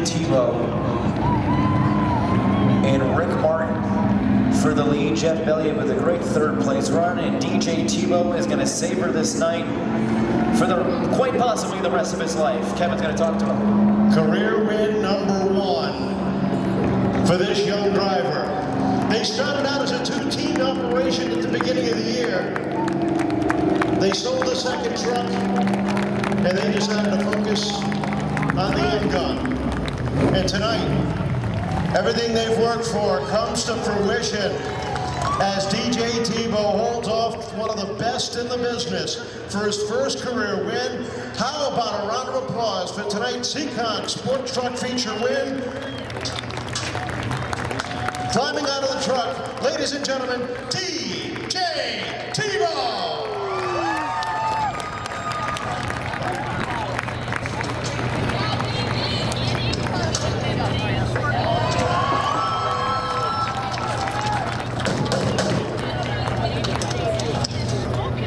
Thibeault and Rick Martin for the lead. Jeff Belyea with a great third place run, and DJ Thibeault is going to savor this night for quite possibly the rest of his life. Kevin's going to talk to him. Career win #1 for this young driver. They started out as a two-team operation at the beginning of the year. They sold the second truck, and they decided to focus on the M-Gun. And tonight, everything they've worked for comes to fruition as DJ Thibeault holds off one of the best in the business for his first career win. How about a round of applause for tonight's Seekonk Sport Truck Feature win? Climbing out of the truck, ladies and gentlemen, DJ Thibeault!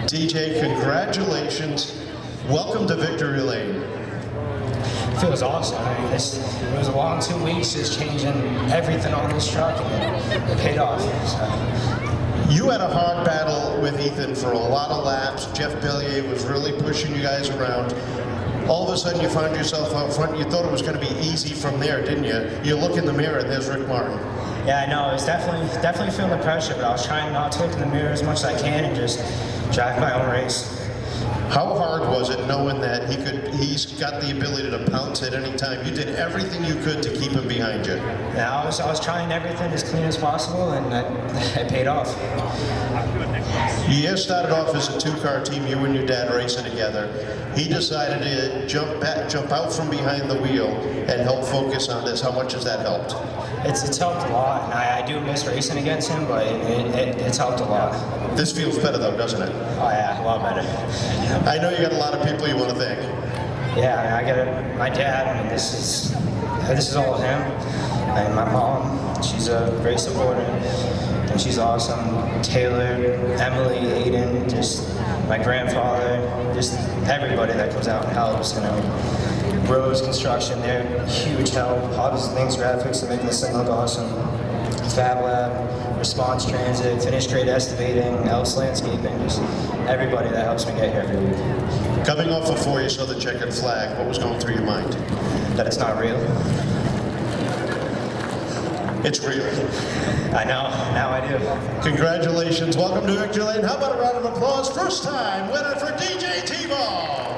DJ, congratulations. Welcome to Victory Lane. It feels awesome. I mean, it was a long 2 weeks just changing everything on this truck, and it paid off. So. You had a hard battle with Ethan for a lot of laps. Jeff Belyea was really pushing you guys around. All of a sudden you found yourself out front. You thought it was going to be easy from there, didn't you? You look in the mirror and there's Rick Martin. Yeah, I know. It was definitely feeling the pressure, but I was trying not to look in the mirror as much as I can and just drive my own race. How hard was it knowing that he's got the ability to pounce at any time? You did everything you could to keep him behind you. Yeah, I was trying everything as clean as possible, and it paid off. You started off as a two-car team, you and your dad racing together. He decided to jump out from behind the wheel and help focus on this. How much has that helped? It's helped a lot, and I do miss racing against him, but it's helped a lot. This feels better though, doesn't it? Oh yeah, a lot better. I know you got a lot of people you want to thank. Yeah, I got my dad. I mean, this is all him, and my mom. She's a great supporter, and she's awesome. Taylor, Emily, Aiden, just my grandfather, just everybody that comes out and helps. You know, Rose Construction, they're huge help. Hobbies and Things Graphics to make this thing look awesome. Fab Lab, Response Transit, Finish Grade Estimating, Elves Landscaping, just everybody that helps me get here every week. Coming off before you saw the checkered flag, what was going through your mind? That it's not real. It's real. I know, now I do. Congratulations, welcome to Victory Lane. How about a round of applause? First time winner for DJ Thibeault.